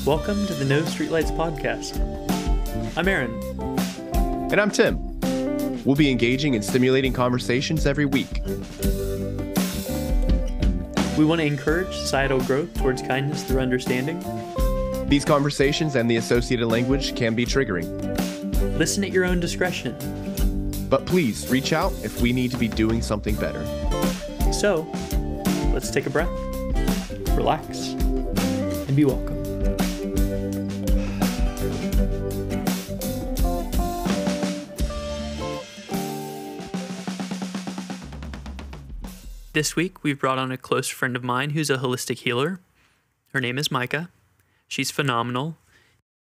Welcome to the No Streetlights podcast. I'm Aaron. And I'm Tim. We'll be engaging in stimulating conversations every week. We want to encourage societal growth towards kindness through understanding. These conversations and the associated language can be triggering. Listen at your own discretion. But please reach out if we need to be doing something better. So, let's take a breath, relax, and be welcome. This week, we've brought on a close friend of mine who's a holistic healer. Her name is Mykah. She's phenomenal.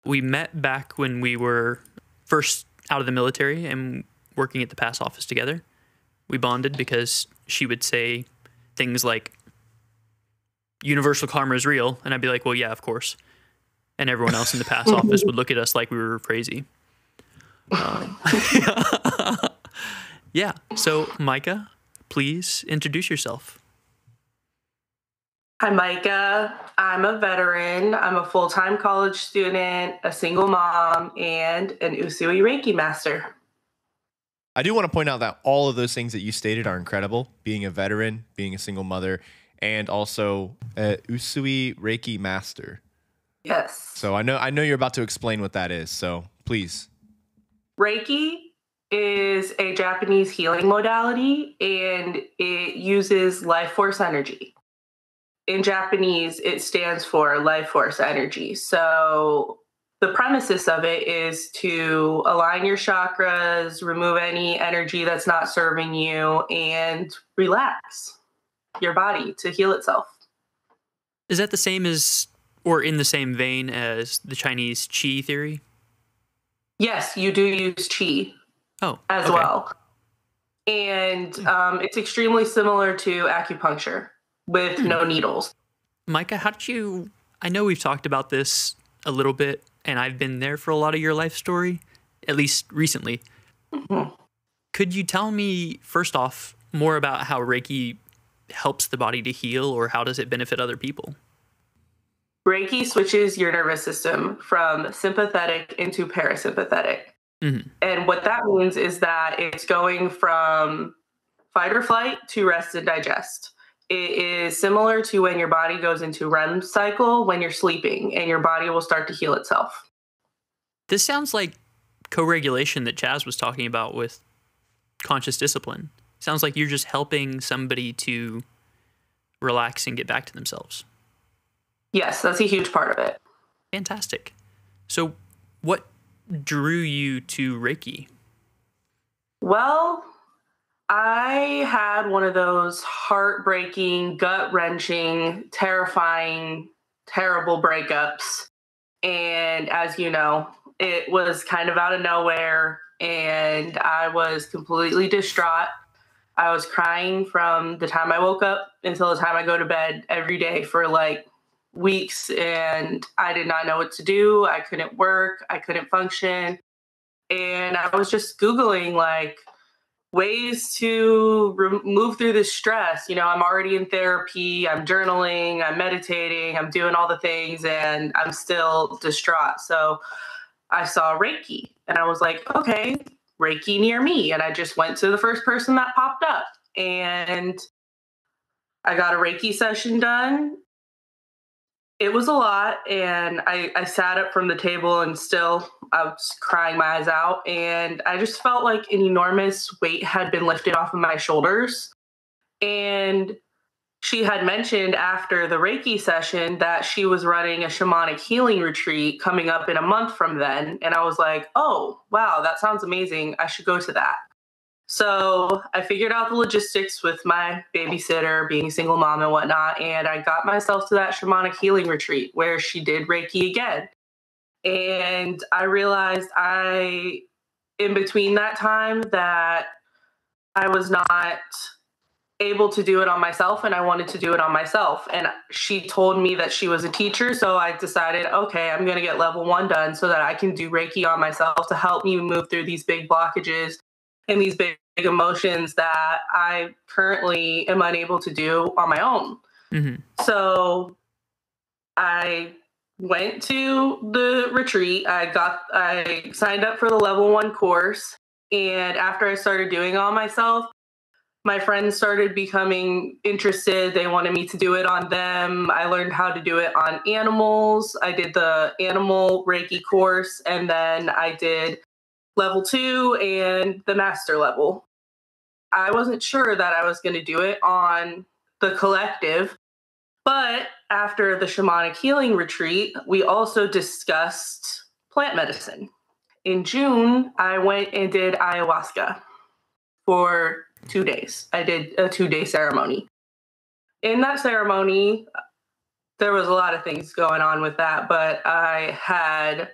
We met back when we were first out of the military and working at the pass office together. We bonded because she would say things like, universal karma is real. And I'd be like, well, yeah, of course. And everyone else in the pass office would look at us like we were crazy. Yeah. So, Mykah, please introduce yourself. Hi, Mykah. I'm a veteran. I'm a full-time college student, a single mom, and an Usui Reiki master. I do want to point out that all of those things that you stated are incredible. Being a veteran, being a single mother, and also a Usui Reiki master. Yes. So I know you're about to explain what that is. So please. Reiki is a Japanese healing modality, and it uses life force energy. In Japanese, it stands for life force energy. So the premises of it is to align your chakras, remove any energy that's not serving you, and relax your body to heal itself. Is that the same as, or in the same vein as the Chinese Qi theory? Yes, you do use Qi. As okay. well. And it's extremely similar to acupuncture with no needles. Mykah, I know we've talked about this a little bit, and I've been there for a lot of your life story, at least recently. Mm-hmm. Could you tell me, first off, more about how Reiki helps the body to heal, or how does it benefit other people? Reiki switches your nervous system from sympathetic into parasympathetic. Mm-hmm. And what that means is that it's going from fight or flight to rest and digest. It is similar to when your body goes into REM cycle when you're sleeping, and your body will start to heal itself. This sounds like co-regulation that Chaz was talking about with conscious discipline. Sounds like you're just helping somebody to relax and get back to themselves. Yes, that's a huge part of it. Fantastic. So what drew you to Reiki? Well, I had one of those heartbreaking, gut-wrenching, terrifying, terrible breakups. And as you know, it was kind of out of nowhere, and I was completely distraught. I was crying from the time I woke up until the time I go to bed every day for like weeks, and I did not know what to do. I couldn't work. I couldn't function. And I was just Googling like ways to move through this stress. You know, I'm already in therapy. I'm journaling. I'm meditating. I'm doing all the things, and I'm still distraught. So I saw Reiki, and I was like, okay, Reiki near me. And I just went to the first person that popped up, and I got a Reiki session done. It was a lot, and I sat up from the table, and still I was crying my eyes out, and I just felt like an enormous weight had been lifted off of my shoulders. And she had mentioned after the Reiki session that she was running a shamanic healing retreat coming up in a month from then, and I was like, oh, wow, that sounds amazing. I should go to that. So I figured out the logistics with my babysitter, being a single mom and whatnot, and I got myself to that shamanic healing retreat where she did Reiki again. And I realized in between that time, that I was not able to do it on myself, and I wanted to do it on myself. And she told me that she was a teacher, so I decided, okay, I'm going to get level 1 done so that I can do Reiki on myself to help me move through these big blockages and these big emotions that I currently am unable to do on my own. Mm-hmm. So I went to the retreat. I signed up for the level 1 course. And after I started doing it on myself, my friends started becoming interested. They wanted me to do it on them. I learned how to do it on animals. I did the animal Reiki course, and then I did level 2 and the master level. I wasn't sure that I was going to do it on the collective, but after the shamanic healing retreat, we also discussed plant medicine. In June, I went and did ayahuasca for 2 days. I did a 2-day ceremony. In that ceremony, there was a lot of things going on with that, but I had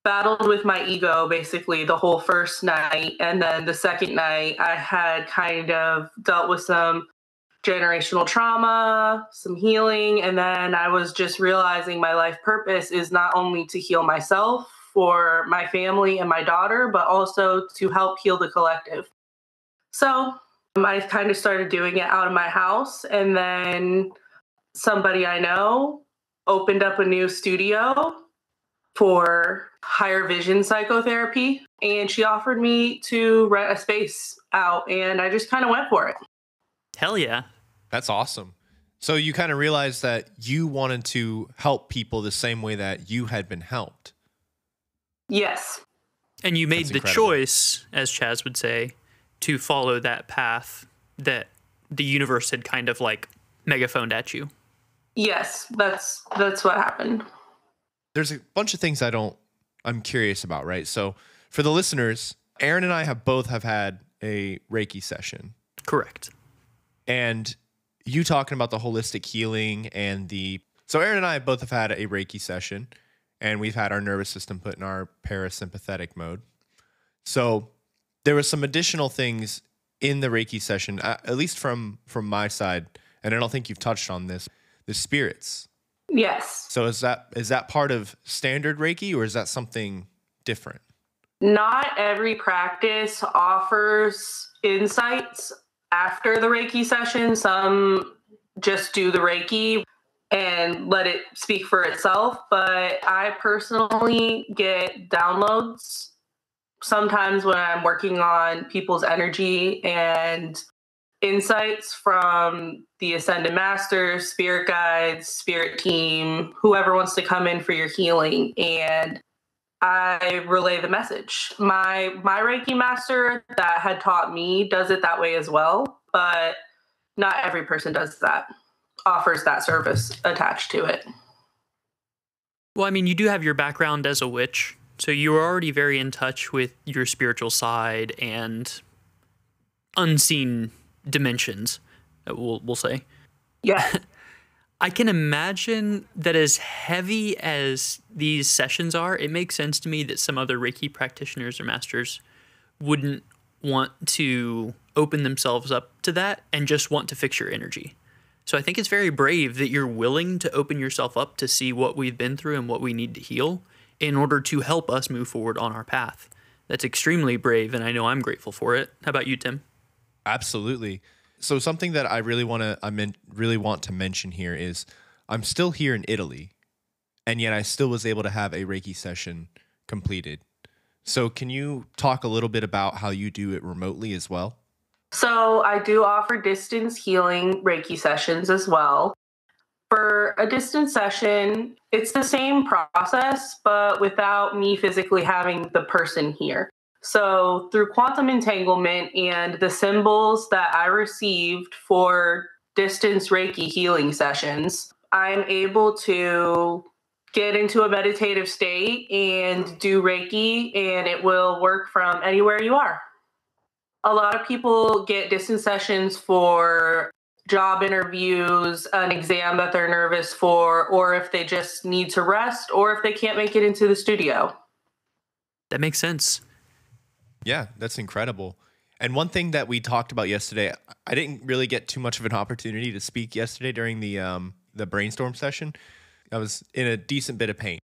battled with my ego basically the whole first night. And then the second night, I had kind of dealt with some generational trauma, some healing. And then I was just realizing my life purpose is not only to heal myself for my family and my daughter, but also to help heal the collective. So I kind of started doing it out of my house. And then somebody I know opened up a new studio for higher vision psychotherapy. And she offered me to rent a space out. And I just kind of went for it. Hell yeah. That's awesome. So you kind of realized that you wanted to help people the same way that you had been helped. Yes. And you made That's the incredible. choice, as Chaz would say, to follow that path that the universe had kind of like megaphoned at you. Yes, that's what happened. There's a bunch of things I'm curious about, right? So for the listeners, Aaron and I have both had a Reiki session. Correct. And you talking about the holistic healing so Aaron and I both have had a Reiki session, and we've had our nervous system put in our parasympathetic mode. So there was some additional things in the Reiki session, at least from my side, and I don't think you've touched on this, the spirits. Yes. So is that part of standard Reiki, or is that something different? Not every practice offers insights after the Reiki session. Some just do the Reiki and let it speak for itself. But I personally get downloads sometimes when I'm working on people's energy and insights from the Ascended Masters, Spirit Guides, Spirit Team, whoever wants to come in for your healing. And I relay the message. My Reiki master that had taught me does it that way as well, but not every person does that, offers that service attached to it. Well, I mean, you do have your background as a witch, so you were already very in touch with your spiritual side and unseen dimensions, we'll say. Yeah. I can imagine that as heavy as these sessions are, it makes sense to me that some other Reiki practitioners or masters wouldn't want to open themselves up to that and just want to fix your energy. So I think it's very brave that you're willing to open yourself up to see what we've been through and what we need to heal in order to help us move forward on our path. That's extremely brave, and I know I'm grateful for it. How about you, Tim? Absolutely. So something that I really want to mention here is I'm still here in Italy, and yet I still was able to have a Reiki session completed. So can you talk a little bit about how you do it remotely as well? So I do offer distance healing Reiki sessions as well. For a distance session, it's the same process, but without me physically having the person here. So through quantum entanglement and the symbols that I received for distance Reiki healing sessions, I'm able to get into a meditative state and do Reiki, and it will work from anywhere you are. A lot of people get distance sessions for job interviews, an exam that they're nervous for, or if they just need to rest, or if they can't make it into the studio. That makes sense. Yeah, that's incredible. And one thing that we talked about yesterday, I didn't really get too much of an opportunity to speak yesterday during the brainstorm session. I was in a decent bit of pain.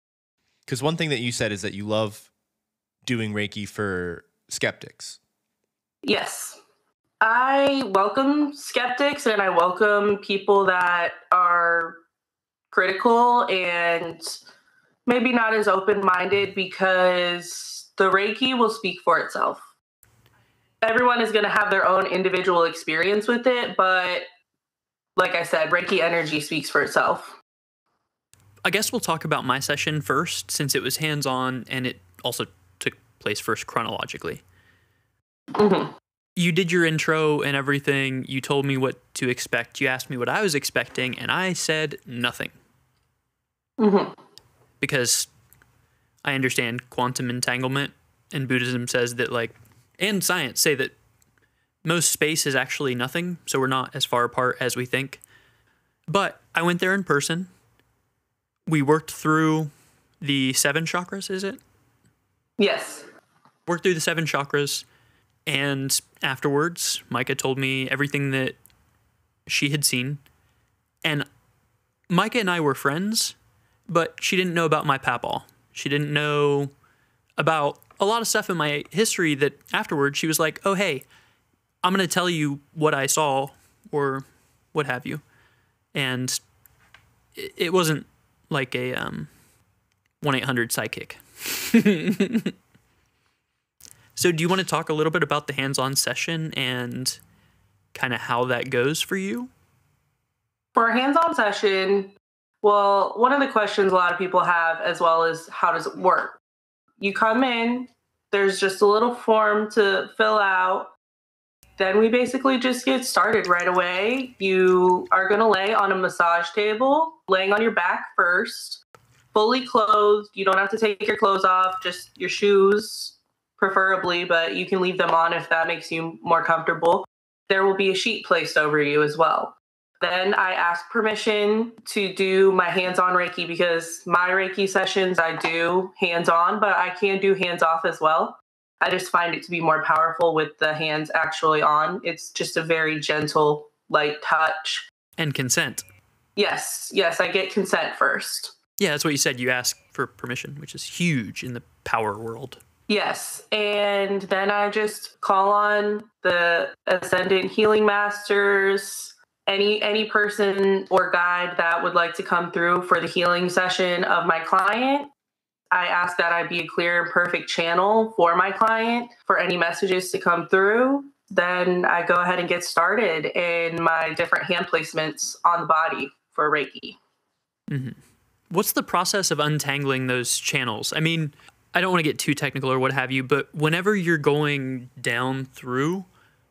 Because one thing that you said is that you love doing Reiki for skeptics. Yes. I welcome skeptics and I welcome people that are critical and maybe not as open-minded because the Reiki will speak for itself. Everyone is going to have their own individual experience with it, but like I said, Reiki energy speaks for itself. I guess we'll talk about my session first, since it was hands-on and it also took place first chronologically. Mm-hmm. You did your intro and everything. You told me what to expect. You asked me what I was expecting, and I said nothing. Mm-hmm. Because I understand quantum entanglement, and Buddhism says that, like, and science say that most space is actually nothing, so we're not as far apart as we think. But I went there in person. We worked through the 7 chakras, is it? Yes. Worked through the 7 chakras, and afterwards, Mykah told me everything that she had seen. And Mykah and I were friends, but she didn't know about my papaw. She didn't know about a lot of stuff in my history that afterwards she was like, oh, hey, I'm going to tell you what I saw or what have you. And it wasn't like a 1-800 psychic. So do you want to talk a little bit about the hands-on session and kind of how that goes for you? For a hands-on session, well, one of the questions a lot of people have as well is how does it work? You come in, there's just a little form to fill out. Then we basically just get started right away. You are going to lay on a massage table, laying on your back first, fully clothed. You don't have to take your clothes off, just your shoes, preferably, but you can leave them on if that makes you more comfortable. There will be a sheet placed over you as well. Then I ask permission to do my hands-on Reiki because my Reiki sessions I do hands-on, but I can do hands-off as well. I just find it to be more powerful with the hands actually on. It's just a very gentle, light touch. And consent. Yes, I get consent first. Yeah, that's what you said. You ask for permission, which is huge in the power world. Yes, and then I just call on the Ascendant Healing Masters, any person or guide that would like to come through for the healing session of my client. I ask that I be a clear and perfect channel for my client for any messages to come through. Then I go ahead and get started in my different hand placements on the body for Reiki. Mm-hmm. What's the process of untangling those channels? I mean, I don't want to get too technical or what have you, but whenever you're going down through,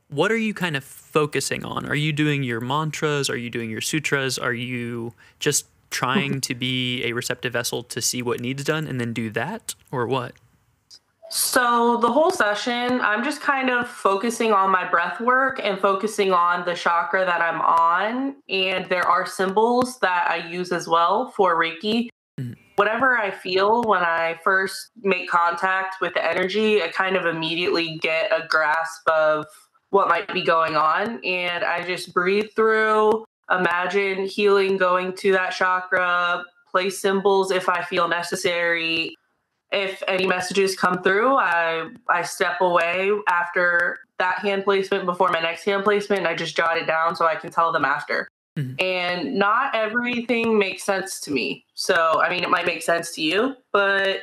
what are you kind of focusing on? Are you doing your mantras? Are you doing your sutras? Are you just trying to be a receptive vessel to see what needs done and then do that, or what? So the whole session, I'm just kind of focusing on my breath work and focusing on the chakra that I'm on. And there are symbols that I use as well for Reiki. Mm-hmm. Whatever I feel when I first make contact with the energy, I kind of immediately get a grasp of what might be going on. And I just breathe through, imagine healing going to that chakra, place symbols if I feel necessary. If any messages come through, I step away after that hand placement before my next hand placement, and I just jot it down so I can tell them after. Mm-hmm. And not everything makes sense to me. So, I mean, it might make sense to you, but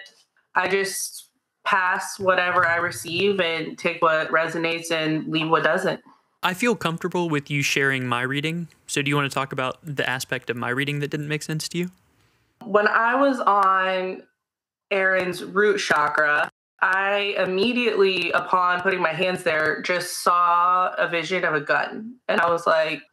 I just pass whatever I receive and take what resonates and leave what doesn't. I feel comfortable with you sharing my reading. So do you want to talk about the aspect of my reading that didn't make sense to you? When I was on Aaron's root chakra, I immediately, upon putting my hands there, just saw a vision of a gun. And I was like,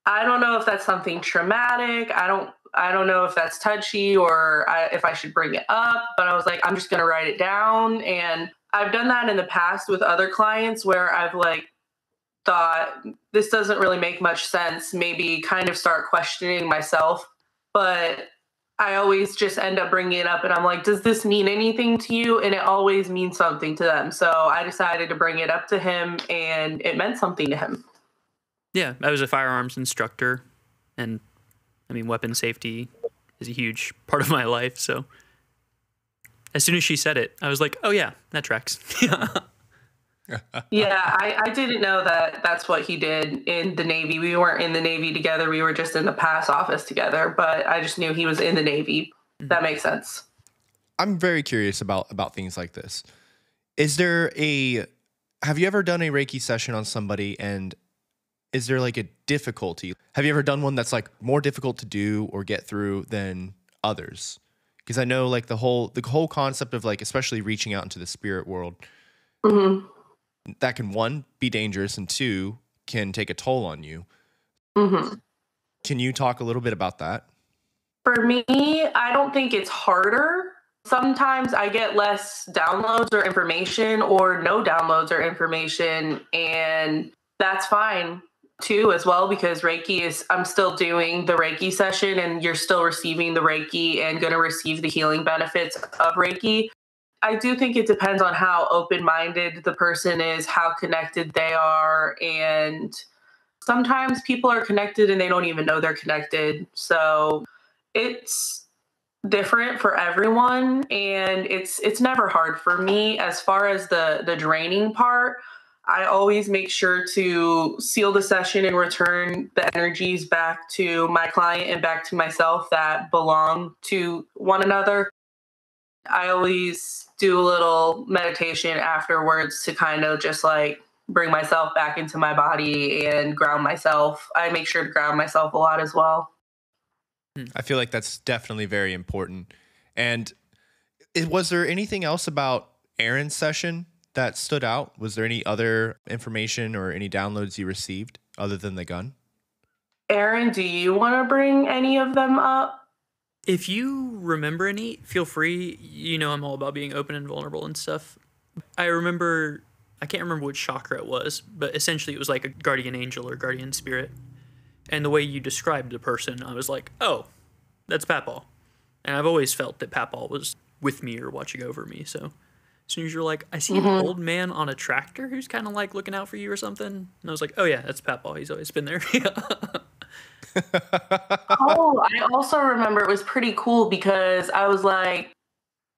I don't know if that's something traumatic. I don't know if that's touchy or if I should bring it up. But I was like, I'm just going to write it down. And I've done that in the past with other clients where I've thought this doesn't really make much sense, maybe kind of start questioning myself. But I always just end up bringing it up and I'm like, does this mean anything to you? And it always means something to them. So I decided to bring it up to him and it meant something to him. Yeah, I was a firearms instructor and I mean, weapon safety is a huge part of my life. So as soon as she said it, I was like, oh yeah, that tracks. Yeah, I didn't know that that's what he did in the Navy. We weren't in the Navy together. We were just in the pass office together, but I just knew he was in the Navy. That makes sense. I'm very curious about things like this. Have you ever done a Reiki session on somebody, and is there like a difficulty? Have you ever done one that's like more difficult to do or get through than others? Because I know like the whole concept of like, especially reaching out into the spirit world, Mm-hmm. that can, one, be dangerous, and two, can take a toll on you. Mm-hmm. Can you talk a little bit about that? For me, I don't think it's harder. Sometimes I get less downloads or information, or no downloads or information, and that's fine too as well, because I'm still doing the Reiki session and you're still receiving the Reiki and going to receive the healing benefits of Reiki. I do think it depends on how open-minded the person is, how connected they are, and sometimes people are connected and they don't even know they're connected. So it's different for everyone, and it's never hard for me. As far as the draining part, I always make sure to seal the session and return the energies back to my client and back to myself that belong to one another. I always do a little meditation afterwards to kind of just like bring myself back into my body and ground myself. I make sure to ground myself a lot as well. I feel like that's definitely very important. And was there anything else about Aaron's session that stood out? Was there any other information or any downloads you received other than the gun? Aaron, do you want to bring any of them up? If you remember any, feel free. You know, I'm all about being open and vulnerable and stuff. I can't remember which chakra it was, but essentially it was like a guardian angel or guardian spirit. And the way you described the person, I was like, oh, that's Papaw. And I've always felt that Papaw was with me or watching over me. So as soon as you're like, I see an old man on a tractor who's kind of like looking out for you or something. And I was like, oh yeah, that's Papaw. He's always been there. Oh, I also remember it was pretty cool because I was like,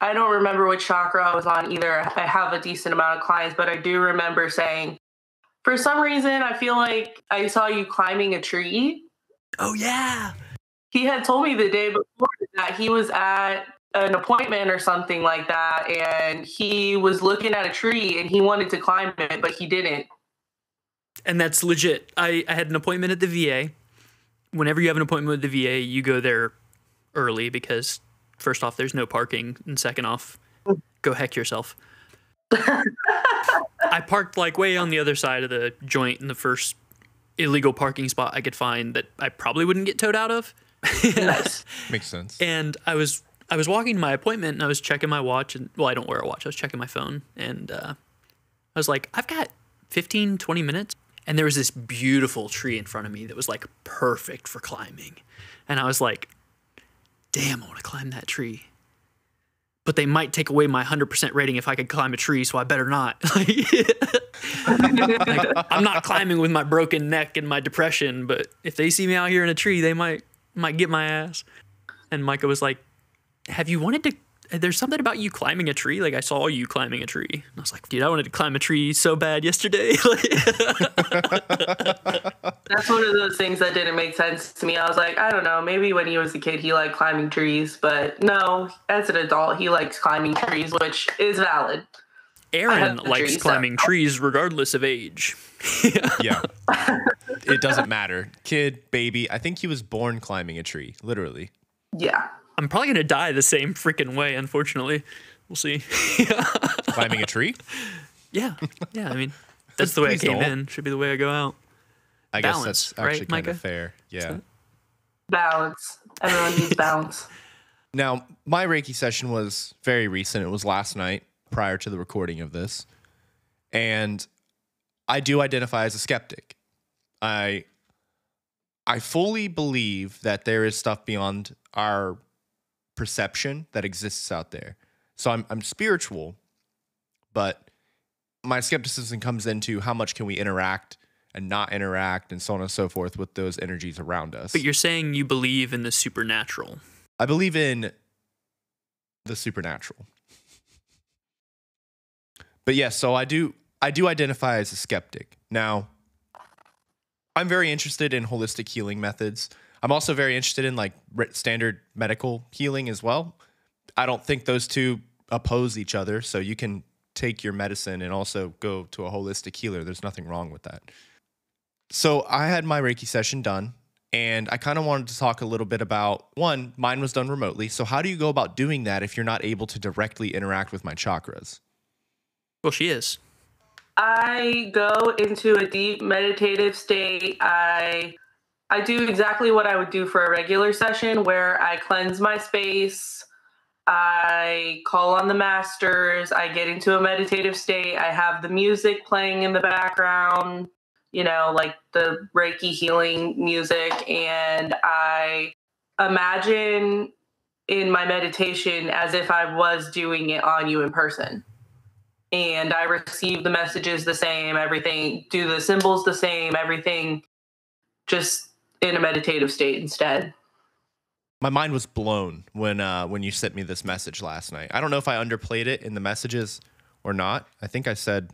I don't remember which chakra I was on either. I have a decent amount of clients, but I do remember saying, for some reason, I feel like I saw you climbing a tree. Oh yeah. He had told me the day before that he was at an appointment or something like that, and he was looking at a tree and he wanted to climb it, but he didn't. And that's legit. I had an appointment at the VA. Whenever you have an appointment with the VA, you go there early because first off, there's no parking, and second off, go heck yourself. I parked like way on the other side of the joint in the first illegal parking spot I could find that I probably wouldn't get towed out of. Nice. Makes sense. And I was walking to my appointment and I was checking my watch, and well, I don't wear a watch. I was checking my phone, and I was like, I've got 15, 20 minutes. And there was this beautiful tree in front of me that was like perfect for climbing. And I was like, damn, I want to climb that tree. But they might take away my 100% rating if I could climb a tree, so I better not. I'm not climbing with my broken neck and my depression, but if they see me out here in a tree, they might get my ass. And Mykah was like, there's something about you climbing a tree. Like, I saw you climbing a tree. And I was like, dude, I wanted to climb a tree so bad yesterday. That's one of those things that didn't make sense to me. I was like, I don't know, maybe when he was a kid, he liked climbing trees. But no, as an adult, he likes climbing trees, which is valid. Aaron likes climbing trees regardless of age. Yeah. It doesn't matter. Kid, baby. I think he was born climbing a tree, literally. Yeah. I'm probably going to die the same freaking way, unfortunately. We'll see. Climbing a tree? Yeah. Yeah, I mean, that's the way I came in. Should be the way I go out. I guess that's actually kind of fair. Yeah. Balance. Everyone needs balance. Now, my Reiki session was very recent. It was last night prior to the recording of this. And I do identify as a skeptic. I fully believe that there is stuff beyond our perception that exists out there. So I'm spiritual, but my skepticism comes into how much can we interact and not interact and so on and so forth with those energies around us. But you're saying you believe in the supernatural. I believe in the supernatural. But yes, so I do I do identify as a skeptic. Now, I'm very interested in holistic healing methods. I'm also very interested in like standard medical healing as well. I don't think those two oppose each other. So you can take your medicine and also go to a holistic healer. There's nothing wrong with that. So I had my Reiki session done, and I kind of wanted to talk a little bit about, one, mine was done remotely. So how do you go about doing that if you're not able to directly interact with my chakras? Well, she is. I go into a deep meditative state. I do exactly what I would do for a regular session, where I cleanse my space. I call on the masters. I get into a meditative state. I have the music playing in the background, like the Reiki healing music. And I imagine in my meditation as if I was doing it on you in person. And I receive the messages the same, everything, do the symbols the same, everything, just in a meditative state instead. My mind was blown when you sent me this message last night. I don't know if I underplayed it in the messages or not. I think I said,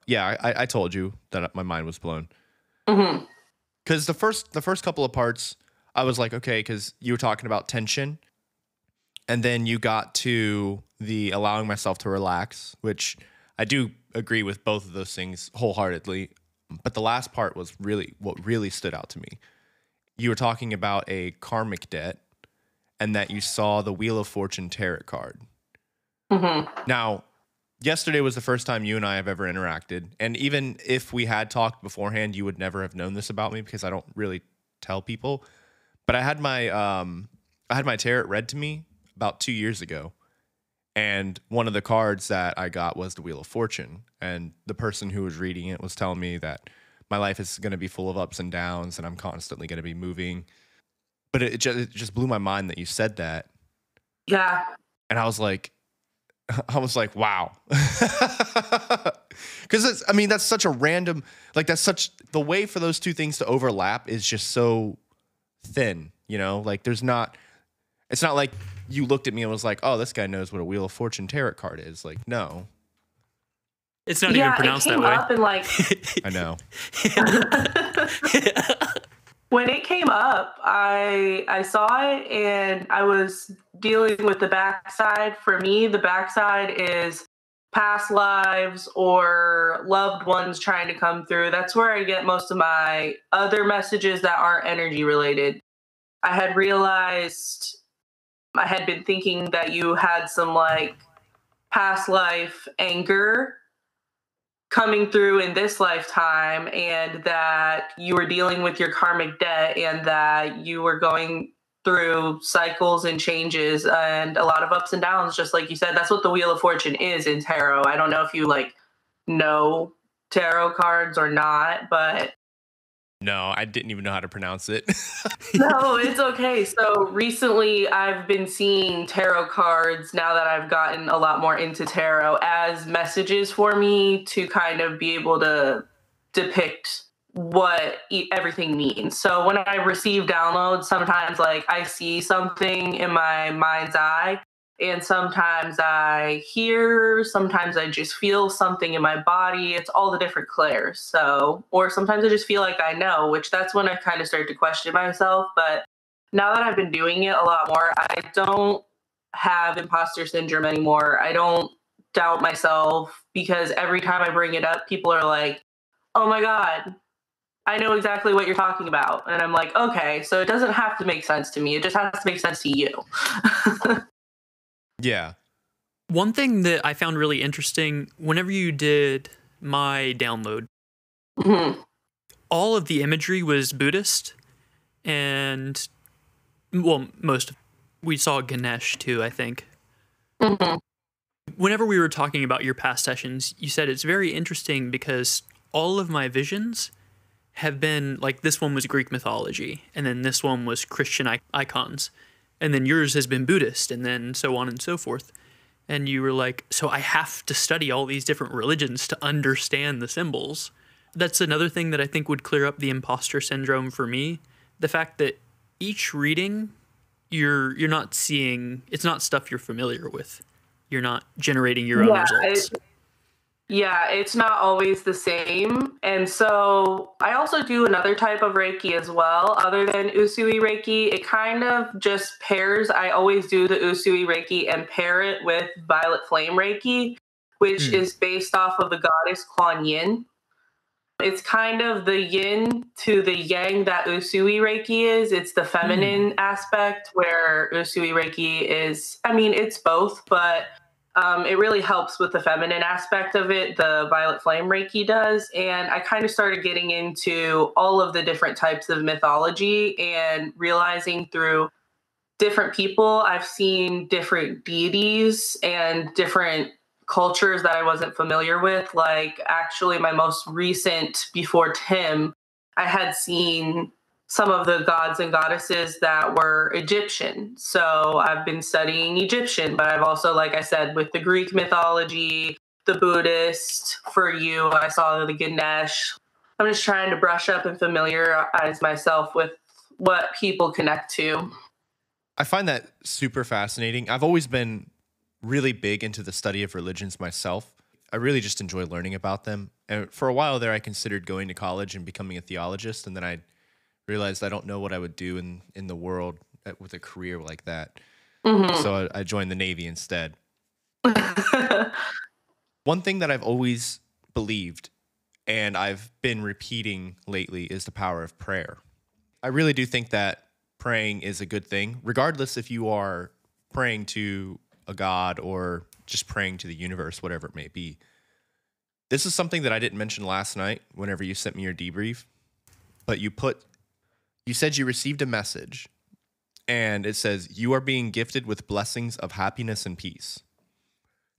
yeah, I told you that my mind was blown. Because the first couple of parts, I was like, okay, because you were talking about tension, and then you got to the allowing myself to relax, which I do agree with both of those things wholeheartedly. But the last part was what really stood out to me. You were talking about a karmic debt, and that you saw the Wheel of Fortune tarot card. Now, yesterday was the first time you and I have ever interacted. And even if we had talked beforehand, you would never have known this about me because I don't really tell people. But I had my tarot read to me about 2 years ago. And one of the cards that I got was the Wheel of Fortune. And the person who was reading it was telling me that my life is going to be full of ups and downs, and I'm constantly going to be moving. But it just blew my mind that you said that. Yeah. And I was like, wow. Because that's such a random, like the way for those two things to overlap is just so thin, like it's not like you looked at me and was like, oh, this guy knows what a Wheel of Fortune tarot card is. Like, no. It's not even pronounced that way. Up and I know. When it came up, I saw it and I was dealing with the backside. For me, the backside is past lives or loved ones trying to come through. That's where I get most of my other messages that aren't energy related. I had realized I had been thinking that you had some like past life anger coming through in this lifetime, and that you were dealing with your karmic debt, and that you were going through cycles and changes and a lot of ups and downs, just like you said. That's what the Wheel of Fortune is in tarot. I don't know if you know tarot cards or not, but no, I didn't even know how to pronounce it. No, it's okay. So recently I've been seeing tarot cards, now that I've gotten a lot more into tarot, as messages for me to kind of be able to depict what everything means. So when I receive downloads, sometimes I see something in my mind's eye, and sometimes I hear, sometimes I just feel something in my body. It's all the different clairs. So, or sometimes I just feel like I know, which that's when I kind of start to question myself. But now that I've been doing it a lot more, I don't have imposter syndrome anymore. I don't doubt myself, because every time I bring it up, people are like, oh my God, I know exactly what you're talking about. And I'm like, okay, so it doesn't have to make sense to me. It just has to make sense to you. Yeah. One thing that I found really interesting, whenever you did my download, all of the imagery was Buddhist, and, well, we saw Ganesh too, I think. Whenever we were talking about your past sessions, you said it's very interesting because all of my visions have been, like, this one was Greek mythology, and then this one was Christian icons, and then yours has been Buddhist, and then so on and so forth. And you were like, so I have to study all these different religions to understand the symbols. That's another thing that I think would clear up the imposter syndrome for me. The fact that each reading, you're not seeing, it's not stuff you're familiar with. You're not generating your own results. Yeah, it's not always the same. And so I also do another type of Reiki as well, other than Usui Reiki. It kind of just pairs. I always do the Usui Reiki and pair it with Violet Flame Reiki, which Hmm. is based off of the goddess Kuan Yin. It's kind of the yin to the yang that Usui Reiki is. It's the feminine aspect where Usui Reiki is, I mean, it's both, but it really helps with the feminine aspect of it. The Violet Flame Reiki does. And I kind of started getting into all of the different types of mythology and realizing through different people, I've seen different deities and different cultures that I wasn't familiar with. Like, actually, my most recent, before Tim, I had seen some of the gods and goddesses that were Egyptian. So I've been studying Egyptian, but I've also, like I said, with the Greek mythology, the Buddhist, for you, I saw the Ganesh. I'm just trying to brush up and familiarize myself with what people connect to. I find that super fascinating. I've always been really big into the study of religions myself. I really just enjoy learning about them. And for a while there, I considered going to college and becoming a theologist. And then I realized I don't know what I would do in the world with a career like that. Mhm. So I joined the Navy instead. One thing that I've always believed and I've been repeating lately is the power of prayer. I really do think that praying is a good thing, regardless if you are praying to a god or just praying to the universe, whatever it may be. This is something that I didn't mention last night whenever you sent me your debrief, but you said you received a message and it says, "You are being gifted with blessings of happiness and peace."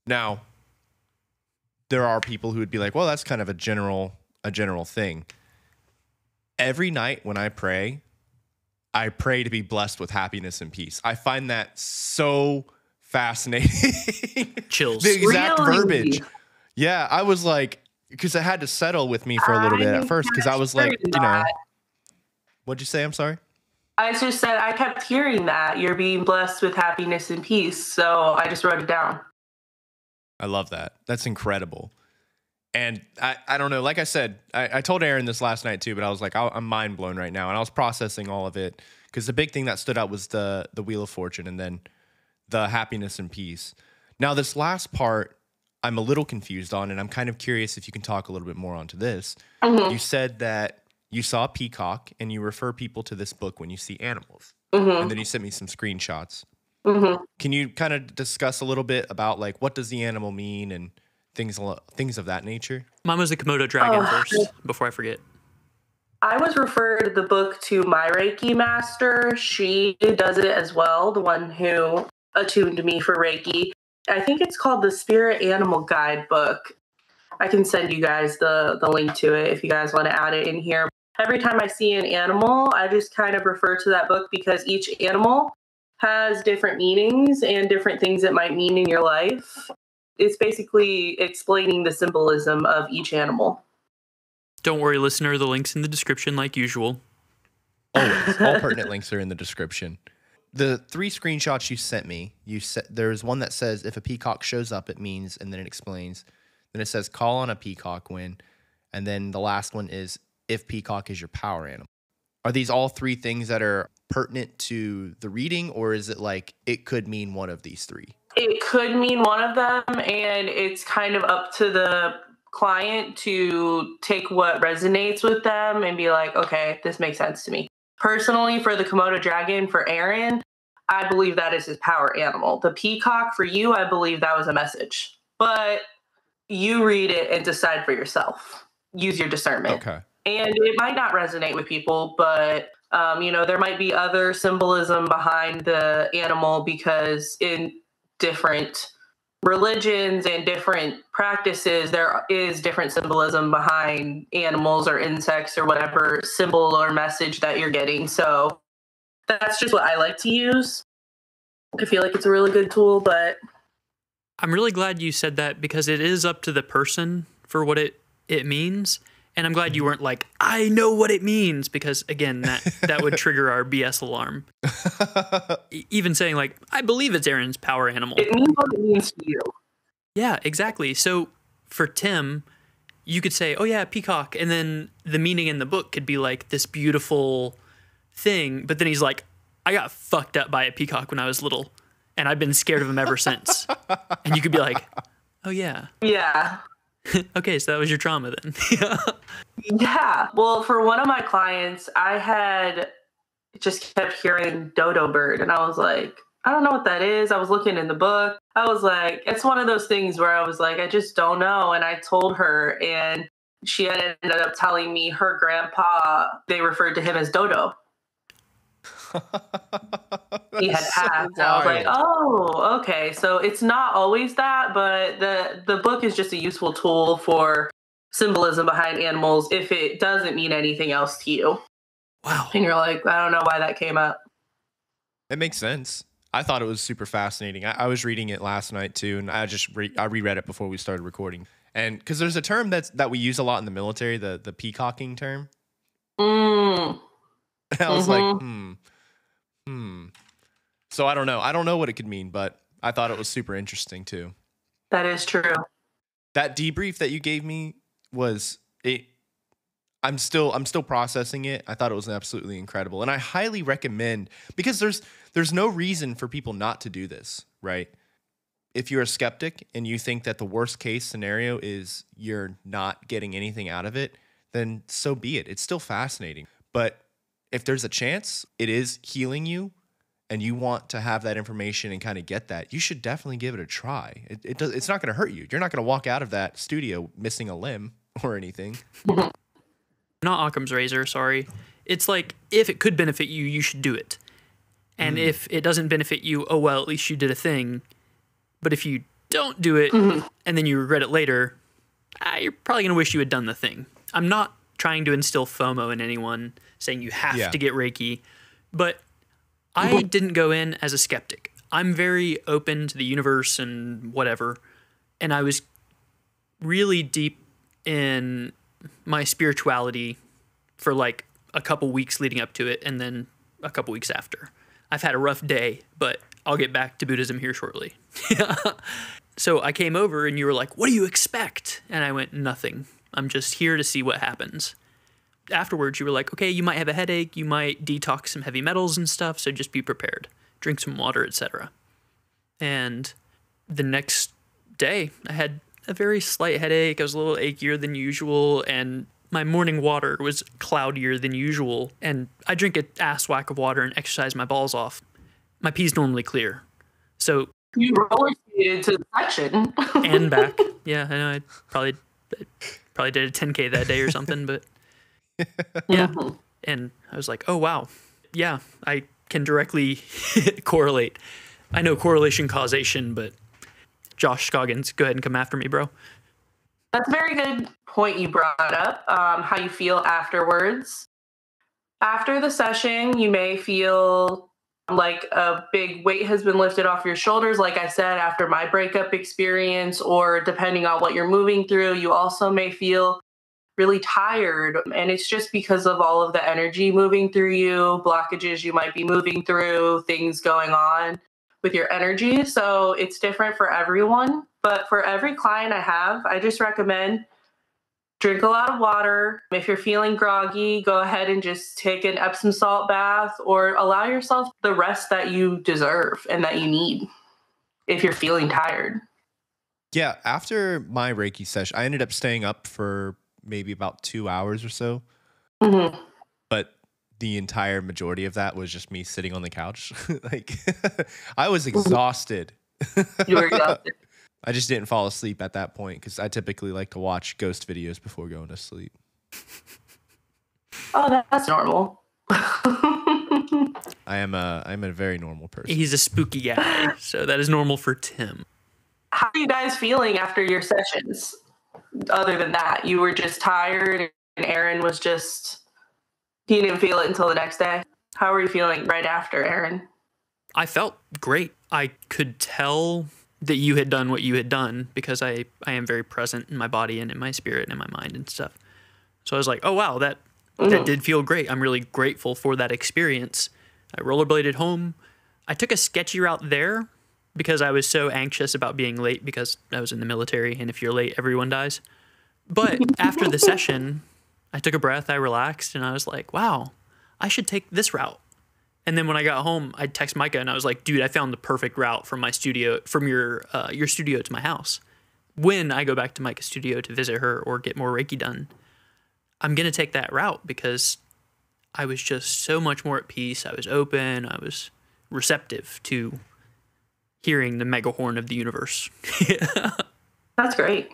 Now, there are people who would be like, well, that's kind of a general thing. Every night when I pray to be blessed with happiness and peace. I find that so fascinating. Chills. The exact Really? verbiage. Yeah, I was like, because it had to settle with me for a little bit at first, because I was like, what'd you say? I'm sorry. I just said I kept hearing that you're being blessed with happiness and peace, so I just wrote it down. I love that. That's incredible. And I don't know, like I said, I told Aaron this last night too, but I was like, I'm mind blown right now. And I was processing all of it because the big thing that stood out was the Wheel of Fortune and then the happiness and peace. Now, this last part, I'm a little confused on, and I'm kind of curious if you can talk a little bit more onto this. Mm-hmm. You said that you saw a peacock and you refer people to this book when you see animals. Mm-hmm. And then you sent me some screenshots. Mm-hmm. Can you kind of discuss a little bit about like what does the animal mean and things of that nature? Mine was the Komodo dragon first, before I forget. I was referred the book to my Reiki master. She does it as well, the one who attuned me for Reiki. I think it's called the Spirit Animal Guidebook. I can send you guys the link to it if you guys want to add it in here. Every time I see an animal, I just kind of refer to that book because each animal has different meanings and different things it might mean in your life. It's basically explaining the symbolism of each animal. Don't worry, listener, the link's in the description like usual. Always. All pertinent links are in the description. The 3 screenshots you sent me, there's one that says if a peacock shows up, it means, and then it explains. Then it says call on a peacock when, and then the last one is if peacock is your power animal. Are these all 3 things that are pertinent to the reading, or is it like it could mean one of these 3? It could mean one of them, and it's kind of up to the client to take what resonates with them and be like, okay, this makes sense to me. Personally, for the Komodo dragon, for Aaron, I believe that is his power animal. The peacock, for you, I believe that was a message. But you read it and decide for yourself. Use your discernment. Okay. And it might not resonate with people, but there might be other symbolism behind the animal because in different religions and different practices, there is different symbolism behind animals or insects or whatever symbol or message that you're getting. So that's just what I like to use. I feel like it's a really good tool, but I'm really glad you said that because it is up to the person for what it means. And I'm glad you weren't like, I know what it means, because again, that would trigger our BS alarm. Even saying like, I believe it's Aaron's power animal. it means what it means to you. Yeah, exactly. So for Tim, you could say, oh yeah, peacock. And then the meaning in the book could be like this beautiful thing. But then he's like, I got fucked up by a peacock when I was little, and I've been scared of him ever since. And you could be like, oh yeah. Yeah. Okay, so that was your trauma then. Yeah. Well, for one of my clients, I had just kept hearing dodo bird, and I was like, I don't know what that is. I was looking in the book. I was like, it's one of those things where I was like, I just don't know. And I told her, and she had ended up telling me her grandpa, they referred to him as Dodo. He had passed. So I was like, oh, okay. So it's not always that, but the book is just a useful tool for symbolism behind animals if it doesn't mean anything else to you. Wow. And you're like, I don't know why that came up. It makes sense. I thought it was super fascinating. I was reading it last night too, and I just I reread it before we started recording. And because there's a term that we use a lot in the military, the peacocking term. Mm. And I was like, So I don't know. I don't know what it could mean, but I thought it was super interesting too. That is true. That debrief that you gave me was it. I'm still processing it. I thought it was absolutely incredible, and I highly recommend, because there's no reason for people not to do this, right? If you're a skeptic and you think that the worst case scenario is you're not getting anything out of it, then so be it. It's still fascinating. But if there's a chance it is healing you and you want to have that information and kind of get that, you should definitely give it a try. It's not going to hurt you. You're not going to walk out of that studio missing a limb or anything. Not Occam's razor, sorry. It's like, if it could benefit you, you should do it. And if it doesn't benefit you, oh well, at least you did a thing. But if you don't do it and then you regret it later, you're probably going to wish you had done the thing. I'm not trying to instill FOMO in anyone, saying you have to get Reiki, but I didn't go in as a skeptic. I'm very open to the universe and whatever. And I was really deep in my spirituality for like a couple weeks leading up to it, and then a couple weeks after. I've had a rough day, but I'll get back to Buddhism here shortly. So I came over and you were like, what do you expect? And I went, nothing. I'm just here to see what happens. Afterwards, you were like, okay, you might have a headache. You might detox some heavy metals and stuff. So just be prepared. Drink some water, etc. And the next day, I had a very slight headache. I was a little achier than usual. And my morning water was cloudier than usual. And I drink an ass whack of water and exercise my balls off. My pee's normally clear. So you roller skated to the section. And back. Yeah, I know. I probably did a 10K that day or something, but yeah. And I was like, oh, wow. Yeah, I can directly correlate. I know correlation causation, but Josh Scoggins, go ahead and come after me, bro. That's a very good point you brought up, how you feel afterwards. After the session, you may feel like a big weight has been lifted off your shoulders, like I said, after my breakup experience, or depending on what you're moving through, you also may feel really tired. And it's just because of all of the energy moving through you, blockages you might be moving through, things going on with your energy. So it's different for everyone. But for every client I have, I just recommend drink a lot of water. If you're feeling groggy, go ahead and just take an Epsom salt bath, or allow yourself the rest that you deserve and that you need if you're feeling tired. Yeah, after my Reiki session, I ended up staying up for maybe about 2 hours or so. Mm-hmm. But the entire majority of that was just me sitting on the couch. Like, I was exhausted. You were exhausted. I just didn't fall asleep at that point because I typically like to watch ghost videos before going to sleep. Oh, that's normal. I'm a very normal person. He's a spooky guy, so that is normal for Tim. How are you guys feeling after your sessions? Other than that, you were just tired, and Aaron was just, he didn't feel it until the next day. How were you feeling right after, Aaron? I felt great. I could tell that you had done what you had done because I am very present in my body and in my spirit and in my mind and stuff. So I was like, oh, wow, that did feel great. I'm really grateful for that experience. I rollerbladed home. I took a sketchy route there, because I was so anxious about being late because I was in the military, and if you're late, everyone dies. But after the session, I took a breath, I relaxed, and I was like, wow, I should take this route. And then when I got home, I'd text Mykah and I was like, dude, I found the perfect route from my studio, from your studio to my house. When I go back to Mykah's studio to visit her or get more Reiki done, I'm going to take that route because I was just so much more at peace. I was open. I was receptive to hearing the mega horn of the universe. That's great.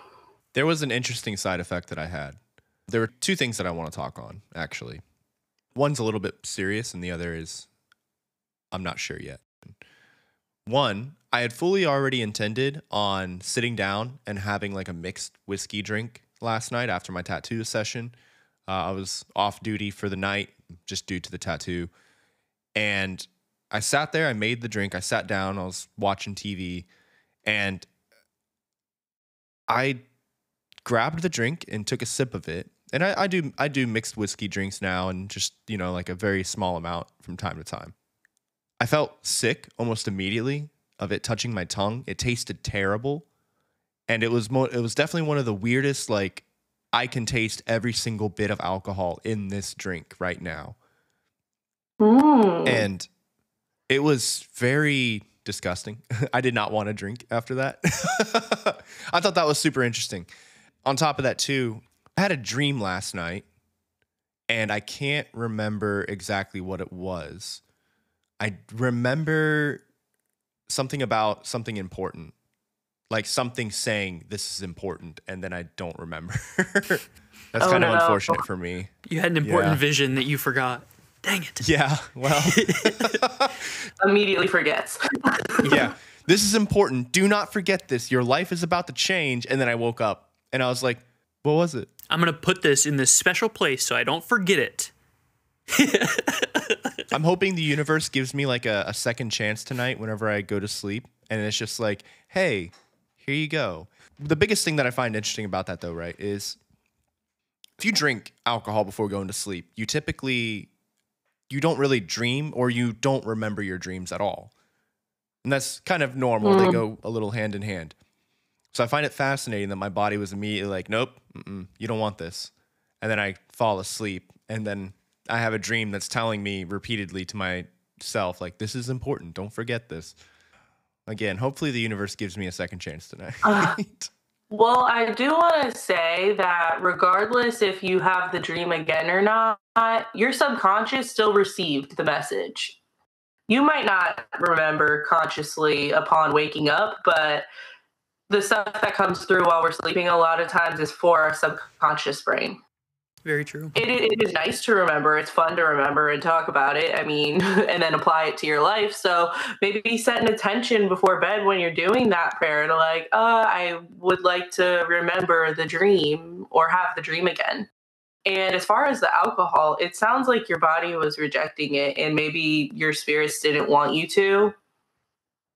There was an interesting side effect that I had. There were two things that I want to talk on, actually. One's a little bit serious, and the other is I'm not sure yet. One, I had fully already intended on sitting down and having like a mixed whiskey drink last night after my tattoo session. I was off duty for the night just due to the tattoo. And I sat there, I made the drink, I sat down, I was watching TV, and I grabbed the drink and took a sip of it. And I do mixed whiskey drinks now, and just, you know, like a very small amount from time to time. I felt sick almost immediately of it touching my tongue. It tasted terrible. And it was definitely one of the weirdest, like, I can taste every single bit of alcohol in this drink right now. And it was very disgusting. I did not want to drink after that. I thought that was super interesting. On top of that, too, I had a dream last night, and I can't remember exactly what it was. I remember something about something important, like something saying this is important, and then I don't remember. That's kind of unfortunate for me. You had an important vision that you forgot. Dang it. Yeah, well. Immediately forgets. Yeah, this is important. Do not forget this. Your life is about to change. And then I woke up, and I was like, what was it? I'm going to put this in this special place so I don't forget it. I'm hoping the universe gives me like a second chance tonight whenever I go to sleep. And it's just like, hey, here you go. The biggest thing that I find interesting about that, though, right, is if you drink alcohol before going to sleep, you don't really dream, or you don't remember your dreams at all. And that's kind of normal. They go a little hand in hand. So I find it fascinating that my body was immediately like, nope, you don't want this. And then I fall asleep, and then I have a dream that's telling me repeatedly to myself, like, this is important. Don't forget this. Again, hopefully the universe gives me a second chance tonight. Well, I do want to say that regardless if you have the dream again or not, your subconscious still received the message. You might not remember consciously upon waking up, but the stuff that comes through while we're sleeping a lot of times is for our subconscious brain. Very true. It is nice to remember. It's fun to remember and talk about it. I mean, and then apply it to your life. So maybe set an intention before bed when you're doing that prayer to like, I would like to remember the dream or have the dream again. And as far as the alcohol, it sounds like your body was rejecting it, and maybe your spirits didn't want you to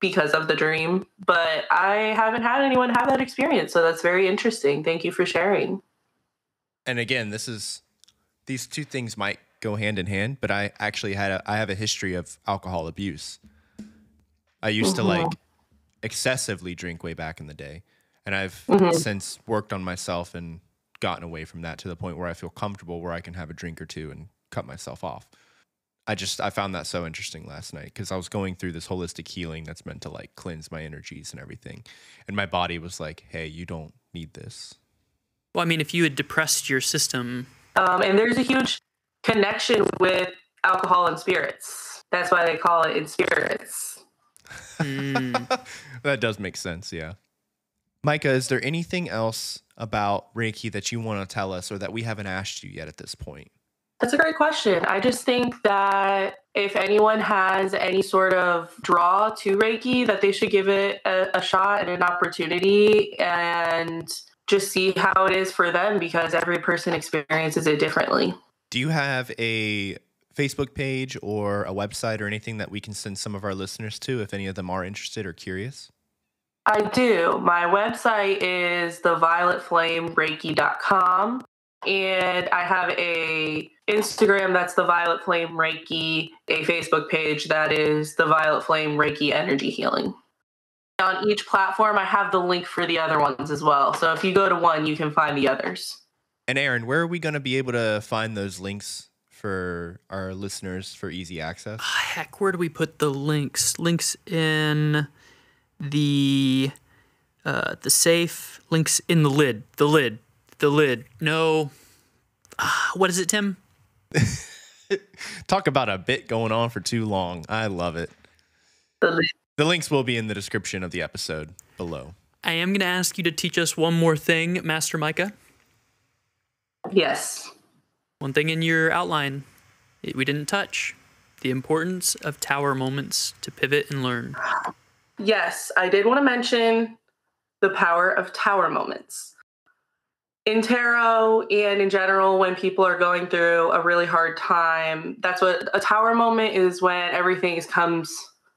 because of the dream. But I haven't had anyone have that experience. So that's very interesting. Thank you for sharing. And again, these two things might go hand in hand, but I actually I have a history of alcohol abuse. I used to like excessively drink way back in the day, and I've since worked on myself and gotten away from that to the point where I feel comfortable where I can have a drink or two and cut myself off. I found that so interesting last night because I was going through this holistic healing that's meant to like cleanse my energies and everything. And my body was like, hey, you don't need this. Well, I mean, if you had depressed your system. And there's a huge connection with alcohol and spirits. That's why they call it in spirits. That does make sense, yeah. Mykah, is there anything else about Reiki that you want to tell us or that we haven't asked you yet at this point? That's a great question. I just think that if anyone has any sort of draw to Reiki, that they should give it a shot and an opportunity and just see how it is for them, because every person experiences it differently. Do you have a Facebook page or a website or anything that we can send some of our listeners to if any of them are interested or curious? I do. My website is thevioletflamereiki.com. And I have a Instagram that's the Violet Flame Reiki, a Facebook page that is the Violet Flame Reiki Energy Healing. on each platform, I have the link for the other ones as well. So if you go to one, you can find the others. And Aaron, where are we going to be able to find those links for our listeners for easy access? Heck, where do we put the links? Links in the safe. Links in the lid. The lid. No. What is it, Tim? Talk about a bit going on for too long. I love it. The links will be in the description of the episode below. I am going to ask you to teach us one more thing, Master Mykah. Yes. One thing in your outline we didn't touch. The importance of tower moments to pivot and learn. Yes, I did want to mention the power of tower moments. In tarot and in general, when people are going through a really hard time, that's what a tower moment is, when everything comes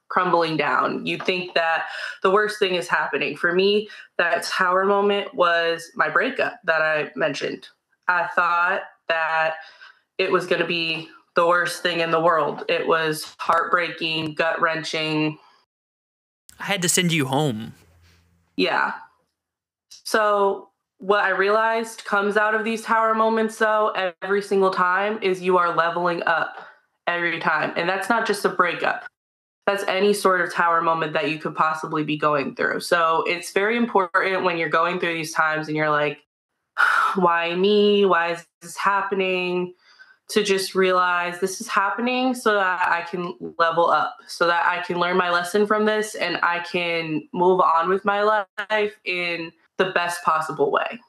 crumbling down. You think that the worst thing is happening. For me, that tower moment was my breakup that I mentioned. I thought that it was going to be the worst thing in the world. It was heartbreaking, gut-wrenching. I had to send you home. Yeah. So what I realized comes out of these tower moments, though, every single time, is you are leveling up every time. And that's not just a breakup. That's any sort of tower moment that you could possibly be going through. So it's very important when you're going through these times and you're like, why me? Why is this happening? To just realize this is happening so that I can level up, so that I can learn my lesson from this and I can move on with my life in the best possible way.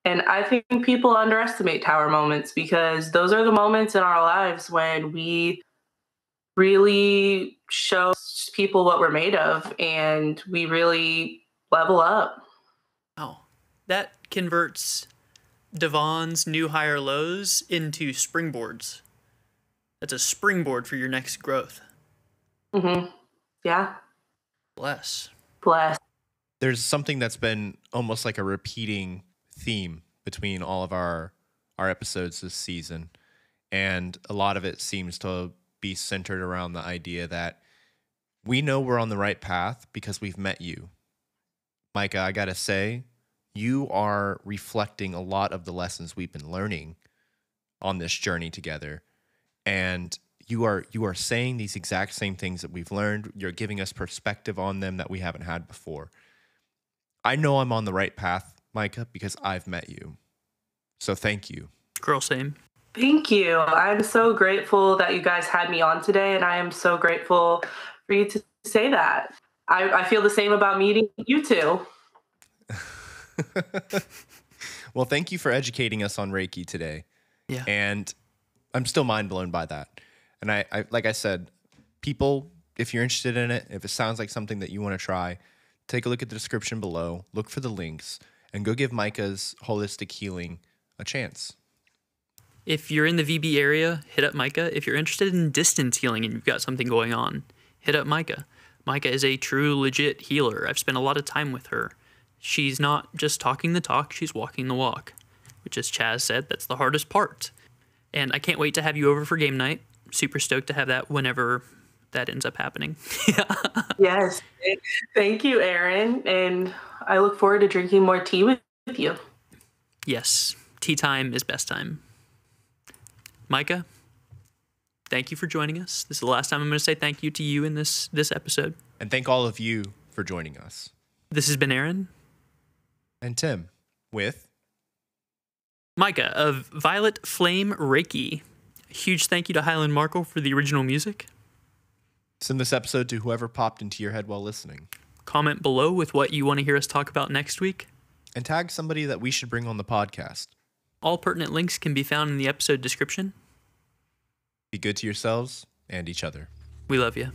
And I think people underestimate tower moments, because those are the moments in our lives when we really show people what we're made of and we really level up. Oh, that converts Devon's new higher lows into springboards. That's a springboard for your next growth. Mm-hmm. Yeah. Bless. There's something that's been almost like a repeating theme between all of our episodes this season. And a lot of it seems to be centered around the idea that we know we're on the right path because we've met you. Mykah, I gotta say, you are reflecting a lot of the lessons we've been learning on this journey together. And you are saying these exact same things that we've learned. You're giving us perspective on them that we haven't had before. I know I'm on the right path, Mykah, because I've met you. So thank you. Girl, same. Thank you. I'm so grateful that you guys had me on today, and I am so grateful for you to say that. I feel the same about meeting you two. Well, thank you for educating us on Reiki today. Yeah. And I'm still mind blown by that. And I like I said, people, if you're interested in it, if it sounds like something that you want to try, take a look at the description below, look for the links, and go give Mykah's holistic healing a chance. If you're in the VB area, hit up Mykah. If you're interested in distance healing and you've got something going on, hit up Mykah. Mykah is a true, legit healer. I've spent a lot of time with her. She's not just talking the talk, she's walking the walk, which, as Chaz said, that's the hardest part. And I can't wait to have you over for game night. Super stoked to have that whenever that ends up happening. Yes. Thank you, Aaron. And I look forward to drinking more tea with you. Yes. Tea time is best time. Mykah, thank you for joining us. This is the last time I'm going to say thank you to you in this episode. And thank all of you for joining us. This has been Aaron. And Tim with Mykah of Violet Flame Reiki. A huge thank you to Hyland Markle for the original music. Send this episode to whoever popped into your head while listening. Comment below with what you want to hear us talk about next week. And tag somebody that we should bring on the podcast. All pertinent links can be found in the episode description. Be good to yourselves and each other. We love you.